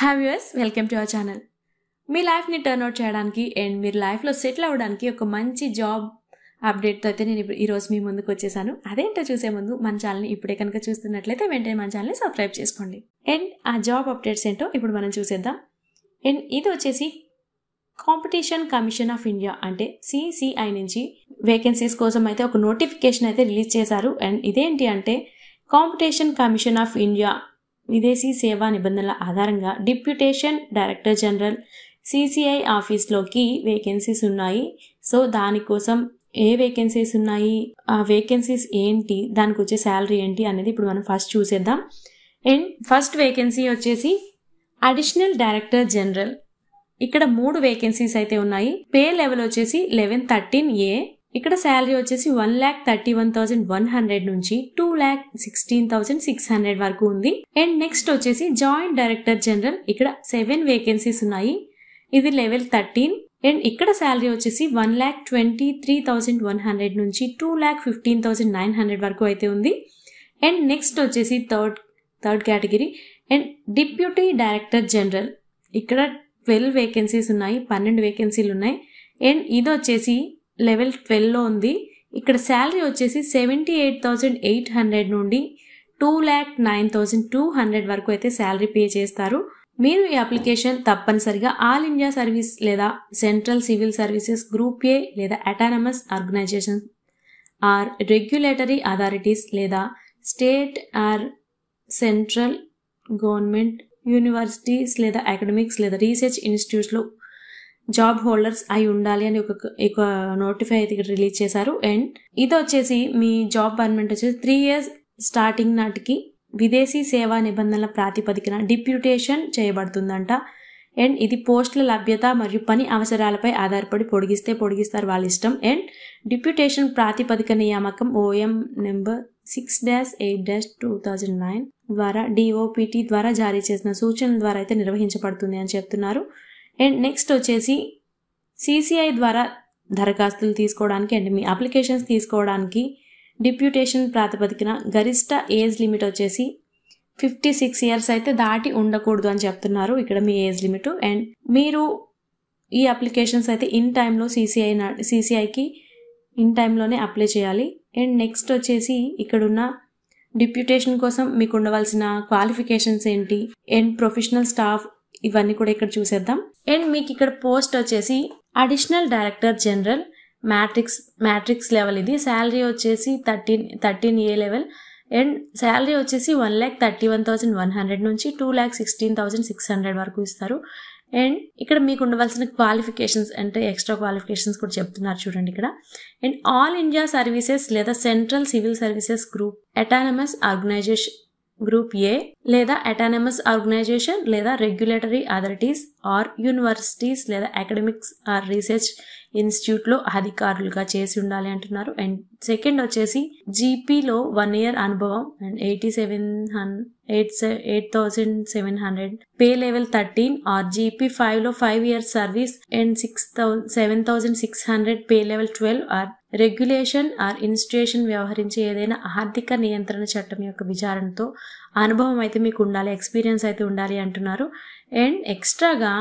Hi viewers, welcome to our channel. మీ లైఫ్ని turn out చేయడానికి అండ్ మీరు లైఫ్లో సెటిల్ అవ్వడానికి ఒక మంచి జాబ్ అప్డేట్తో అయితే నేను ఈరోజు మీ ముందుకు వచ్చేసాను. అదేంటో చూసే ముందు మన ఛానల్ని ఇప్పుడే కనుక చూస్తున్నట్లయితే వెంటనే మన ఛానల్ని సబ్స్క్రైబ్ చేసుకోండి. అండ్ ఆ జాబ్ అప్డేట్స్ ఏంటో ఇప్పుడు మనం చూసేద్దాం. అండ్ ఇది వచ్చేసి కాంపిటీషన్ కమిషన్ ఆఫ్ ఇండియా అంటే CCI నుంచి వేకెన్సీస్ కోసం అయితే ఒక నోటిఫికేషన్ అయితే రిలీజ్ చేశారు. అండ్ ఇదేంటి అంటే కాంపిటీషన్ కమిషన్ ఆఫ్ ఇండియా విదేశీ సేవా నిబంధనల ఆధారంగా డిప్యూటేషన్ డైరెక్టర్ జనరల్ CCI ఆఫీస్లోకి వేకెన్సీస్ ఉన్నాయి. సో దానికోసం ఏ వేకెన్సీస్ ఉన్నాయి, ఆ వేకెన్సీస్ ఏంటి, దానికి వచ్చే శాలరీ ఏంటి అనేది ఇప్పుడు మనం ఫస్ట్ చూసేద్దాం. అండ్ ఫస్ట్ వేకెన్సీ వచ్చేసి అడిషనల్ డైరెక్టర్ జనరల్. ఇక్కడ 3 వేకెన్సీస్ అయితే ఉన్నాయి. పే లెవెల్ వచ్చేసి 1113A. ఇక్కడ శాలరీ వచ్చేసి 1,31,100 నుంచి 2,16,600 వరకు ఉంది. అండ్ నెక్స్ట్ వచ్చేసి జాయింట్ డైరెక్టర్ జనరల్. ఇక్కడ 7 వేకెన్సీస్ ఉన్నాయి. ఇది లెవెల్ 13. అండ్ ఇక్కడ శాలరీ వచ్చేసి 1,23,100 నుంచి 2,15,900 వరకు అయితే ఉంది. అండ్ నెక్స్ట్ వచ్చేసి third category and deputy director general. ఇక్కడ 12 వేకెన్సీస్ ఉన్నాయి, 12 వేకెన్సీలు ఉన్నాయి. అండ్ ఇది వచ్చేసి లెవెల్ 12లో ఉంది. ఇక్కడ శాలరీ వచ్చేసి 78,800 నుండి 2,09,200 వరకు అయితే శాలరీ పే చేస్తారు. మీరు ఈ అప్లికేషన్ తప్పనిసరిగా ఆల్ ఇండియా సర్వీస్ లేదా central civil services group A లేదా autonomous organisation or regulatory authorities లేదా state or central government universities లేదా అకాడమిక్స్ లేదా రీసెర్చ్ ఇన్స్టిట్యూట్స్లో జాబ్ హోల్డర్స్ అయి ఉండాలి అని ఒక నోటిఫై అయితే ఇక్కడ రిలీజ్ చేశారు. అండ్ ఇది వచ్చేసి మీ జాబ్ పర్మనెంట్ వచ్చేసి 3 years స్టార్టింగ్ నాటికి విదేశీ సేవా నిబంధనల ప్రాతిపదికన డిప్యూటేషన్ చేయబడుతుందంట. అండ్ ఇది పోస్టుల లభ్యత మరియు పని అవసరాలపై ఆధారపడి పొడిగిస్తారు వాళ్ళ ఇష్టం. అండ్ డిప్యూటేషన్ ప్రాతిపదిక నియామకం OM నెంబర్ 6-8-2009 ద్వారా DOPT ద్వారా జారీ చేసిన సూచనల ద్వారా అయితే నిర్వహించబడుతుంది అని చెప్తున్నారు. అండ్ నెక్స్ట్ వచ్చేసి CCI ద్వారా దరఖాస్తులు తీసుకోవడానికి అండ్ మీ అప్లికేషన్స్ తీసుకోవడానికి డిప్యూటేషన్ ప్రాతిపదికన గరిష్ట ఏజ్ లిమిట్ వచ్చేసి 56 years అయితే దాటి ఉండకూడదు అని చెప్తున్నారు ఇక్కడ మీ ఏజ్ లిమిట్. అండ్ మీరు ఈ అప్లికేషన్స్ అయితే ఇన్ టైంలో CCIకి ఇన్ టైంలోనే అప్లై చేయాలి. అండ్ నెక్స్ట్ వచ్చేసి ఇక్కడున్న డిప్యూటేషన్ కోసం మీకు ఉండవలసిన క్వాలిఫికేషన్స్ ఏంటి అండ్ ప్రొఫెషనల్ స్టాఫ్ ఇవన్నీ కూడా ఇక్కడ చూసేద్దాం. అండ్ మీకు ఇక్కడ పోస్ట్ వచ్చేసి additional director general matrix level. ఇది శాలరీ వచ్చేసి 13A లెవెల్. అండ్ శాలరీ వచ్చేసి 1,31,100 నుంచి 2,16,600 వరకు ఇస్తారు. అండ్ ఇక్కడ మీకు ఉండవలసిన క్వాలిఫికేషన్స్ అంటే ఎక్స్ట్రా క్వాలిఫికేషన్స్ కూడా చెప్తున్నారు చూడండి ఇక్కడ. అండ్ ఆల్ ఇండియా సర్వీసెస్ లేదా central civil services group autonomous organisation group A లేదా అటానమస్ ఆర్గనైజేషన్ లేదా రెగ్యులేటరీ అథారిటీస్ ఆర్ యూనివర్సిటీస్ లేదా అకాడమిక్స్ ఆర్ రీసెర్చ్ ఇన్స్టిట్యూట్లో అధికారులుగా చేసి ఉండాలి అంటున్నారు. అండ్ సెకండ్ వచ్చేసి GPలో 1 year అనుభవం అండ్ 8,700 పే లెవెల్ 13 ఆర్ GP5లో 5 years service and 7,600 pay level 12 or regulation or institution వ్యవహరించే ఏదైనా ఆర్థిక నియంత్రణ చట్టం యొక్క విచారణతో అనుభవం అయితే మీకు ఉండాలి, ఎక్స్పీరియన్స్ అయితే ఉండాలి అంటున్నారు. అండ్ ఎక్స్ట్రాగా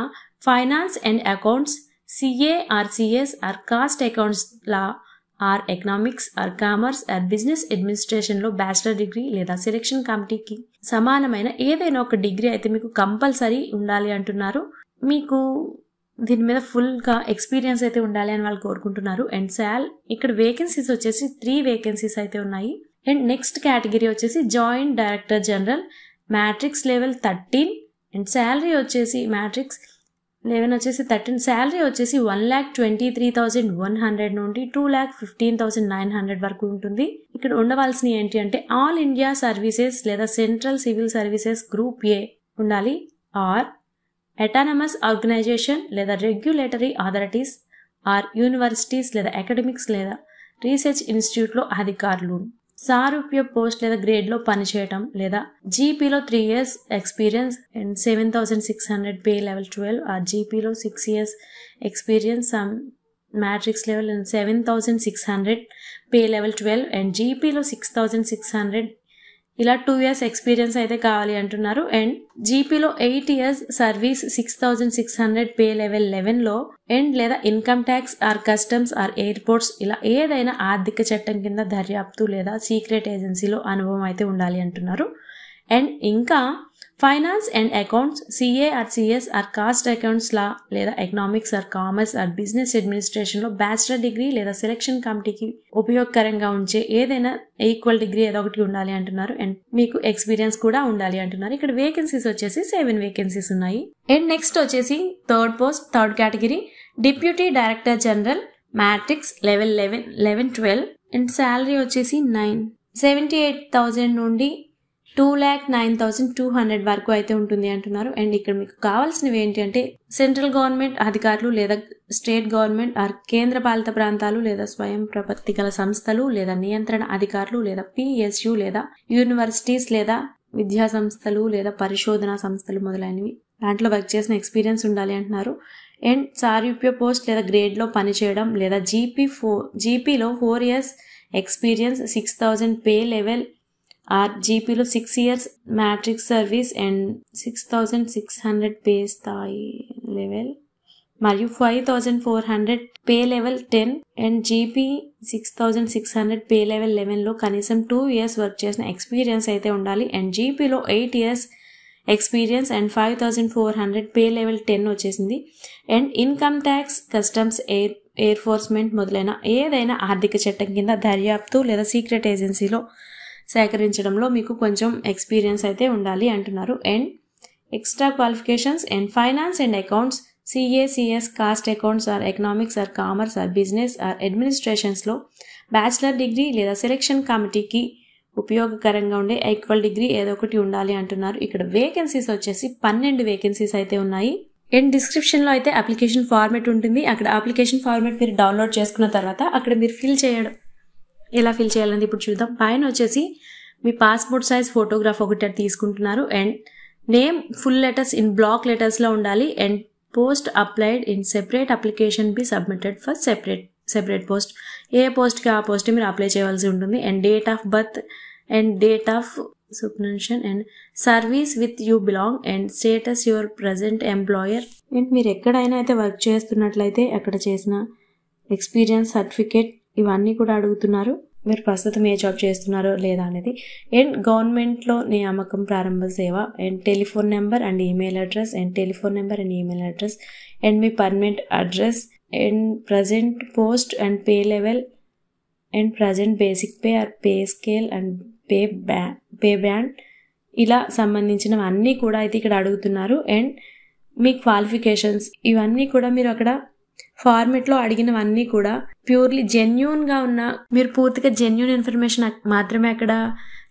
finance and accounts, CA or CS or cost accounts law or economics or commerce or business అడ్మినిస్ట్రేషన్లో బ్యాచిలర్ డిగ్రీ లేదా సెలెక్షన్ కమిటీకి సమానమైన ఏదైనా ఒక డిగ్రీ అయితే మీకు కంపల్సరీ ఉండాలి అంటున్నారు. మీకు దీని మీద ఫుల్గా ఎక్స్పీరియన్స్ అయితే ఉండాలి అని వాళ్ళు కోరుకుంటున్నారు. అండ్ ఇక్కడ వేకెన్సీస్ వచ్చేసి 3 వేకెన్సీస్ అయితే ఉన్నాయి. అండ్ నెక్స్ట్ కేటగిరీ వచ్చేసి joint director general matrix level 13 and salary వచ్చేసి మ్యాట్రిక్స్ 11 వచ్చేసి 13 శాలరీ వచ్చేసి 1,23,100 నుండి 2,15,900 వరకు ఉంటుంది. ఇక్కడ ఉండవలసిన ఏంటి అంటే ఆల్ ఇండియా సర్వీసెస్ లేదా central civil services group A ఉండాలి ఆర్ అటానమస్ ఆర్గనైజేషన్ లేదా రెగ్యులేటరీ అథారిటీస్ ఆర్ యూనివర్సిటీస్ లేదా అకాడమిక్స్ లేదా రీసెర్చ్ ఇన్స్టిట్యూట్లో అధికారులు సారూప్య పోస్ట్ లేదా గ్రేడ్లో పనిచేయటం లేదా GPలో 3 years experience and 7,600 pay level 12 or GPలో 6 years experience matrix level and 7,600 pay level 12 and GPలో 6,600 ఇలా 2 years ఎక్స్పీరియన్స్ అయితే కావాలి అంటున్నారు. అండ్ జీపీలో 8 years సర్వీస్ 6,600 పే లెవెల్ 11లో అండ్ లేదా income tax or customs or airports ఇలా ఏదైనా ఆర్థిక చట్టం కింద దర్యాప్తు లేదా సీక్రెట్ ఏజెన్సీలో అనుభవం అయితే ఉండాలి అంటున్నారు. అండ్ ఇంకా finance and accounts, CA or CS or cost accounts law లేదా economics or commerce or business అడ్మినిస్ట్రేషన్లో బ్యాచిలర్ డిగ్రీ లేదా సెలక్షన్ కమిటీకి ఉపయోగకరంగా ఉంచే ఏదైనా ఈక్వల్ డిగ్రీ ఏదో ఒకటి ఉండాలి అంటున్నారు. అండ్ మీకు ఎక్స్పీరియన్స్ కూడా ఉండాలి అంటున్నారు. ఇక్కడ వేకెన్సీస్ వచ్చేసి 7 వేకెన్సీస్ ఉన్నాయి. అండ్ నెక్స్ట్ వచ్చేసి third category deputy director general matrix level 11-12 and salary వచ్చేసి 78,000 నుండి 2,09,200 వరకు అయితే ఉంటుంది అంటున్నారు. అండ్ ఇక్కడ మీకు కావాల్సినవి ఏంటి అంటే సెంట్రల్ గవర్నమెంట్ అధికారులు లేదా స్టేట్ గవర్నమెంట్ ఆర్ కేంద్ర పాలిత ప్రాంతాలు లేదా స్వయం ప్రపత్తి గల సంస్థలు లేదా నియంత్రణ అధికారులు లేదా పిఎస్యు లేదా యూనివర్సిటీస్ లేదా విద్యా సంస్థలు లేదా పరిశోధనా సంస్థలు మొదలైనవి దాంట్లో వర్క్ చేసిన ఎక్స్పీరియన్స్ ఉండాలి అంటున్నారు. అండ్ సారూప్య పోస్ట్ లేదా గ్రేడ్లో పనిచేయడం లేదా జీపీలో 4 years experience 6,000 pay level or జీపీలో 6 years matrix service and 6,600 pay స్థాయి లెవెల్ మరియు 5,400 pay level 10 and GP 6,600 pay level 11లో కనీసం 2 years వర్క్ చేసిన ఎక్స్పీరియన్స్ అయితే ఉండాలి. అండ్ జీపీలో 8 years experience and 5,400 pay level 10 వచ్చేసింది. And income tax, customs, enforcement మొదలైన ఏదైనా ఆర్థిక చట్టం కింద దర్యాప్తు లేదా సీక్రెట్ ఏజెన్సీలో సేకరించడంలో మీకు కొంచెం ఎక్స్పీరియన్స్ అయితే ఉండాలి అంటున్నారు. And extra qualifications and finance and accounts, CA, CS, cost accounts or economics or commerce or business or అడ్మినిస్ట్రేషన్స్లో బ్యాచిలర్ డిగ్రీ లేదా సెలక్షన్ కమిటీకి ఉపయోగకరంగా ఉండే ఈక్వల్ డిగ్రీ ఏదో ఒకటి ఉండాలి అంటున్నారు. ఇక్కడ వేకెన్సీస్ వచ్చేసి 12 వేకెన్సీస్ అయితే ఉన్నాయి. అండ్ డిస్క్రిప్షన్లో అయితే అప్లికేషన్ ఫార్మేట్ ఉంటుంది. అక్కడ అప్లికేషన్ ఫార్మేట్ మీరు డౌన్లోడ్ చేసుకున్న తర్వాత అక్కడ మీరు ఎలా ఫిల్ చేయాలని ఇప్పుడు చూద్దాం. పైన వచ్చేసి మీ పాస్పోర్ట్ సైజ్ ఫోటోగ్రాఫ్ ఒకటి తీసుకుంటున్నారు. And name full letters in block లెటర్స్లో ఉండాలి. And post applied in separate application be submitted for separate post. ఏ పోస్ట్కి ఆ పోస్ట్ మీరు అప్లై చేయవలసి ఉంటుంది. And date of birth and date of submission and service with you belong and status your present employer. And మీరు ఎక్కడైనా అయితే work చేస్తున్నట్లయితే అక్కడ చేసిన ఎక్స్పీరియన్స్ సర్టిఫికేట్ ఇవన్నీ కూడా అడుగుతున్నారు. మీరు ప్రస్తుతం ఏ జాబ్ చేస్తున్నారో లేదా అనేది. అండ్ గవర్నమెంట్లో నియామకం ప్రారంభ సేవ and telephone number and email address and telephone number and email address and మీ permanent address and present post and pay level and present basic pay or pay scale and pay band ఇలా సంబంధించినవన్నీ కూడా అయితే ఇక్కడ అడుగుతున్నారు. And me qualifications ఇవన్నీ కూడా మీరు అక్కడ ఫార్మెట్లో అడిగినవన్నీ కూడా ప్యూర్లీ జెన్యూన్గా ఉన్న మీరు పూర్తిగా జెన్యూన్ ఇన్ఫర్మేషన్ మాత్రమే అక్కడ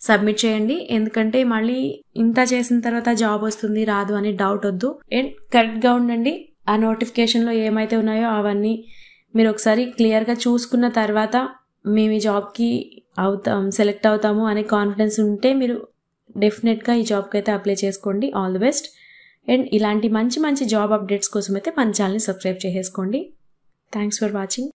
సబ్మిట్ చేయండి. ఎందుకంటే మళ్ళీ ఇంత చేసిన తర్వాత జాబ్ వస్తుంది రాదు అని డౌట్ వద్దు. అండ్ కరెక్ట్గా ఉండండి. ఆ నోటిఫికేషన్లో ఏమైతే ఉన్నాయో అవన్నీ మీరు ఒకసారి క్లియర్గా చూసుకున్న తర్వాత మేము ఈ జాబ్కి సెలెక్ట్ అవుతాము అనే కాన్ఫిడెన్స్ ఉంటే మీరు డెఫినెట్గా ఈ జాబ్కి అయితే అప్లై చేసుకోండి. All the best. అండ్ ఇలాంటి మంచి జాబ్ అప్డేట్స్ కోసం అయితే మన ఛానల్ని సబ్స్క్రైబ్ చేసేసుకోండి. Thanks for watching.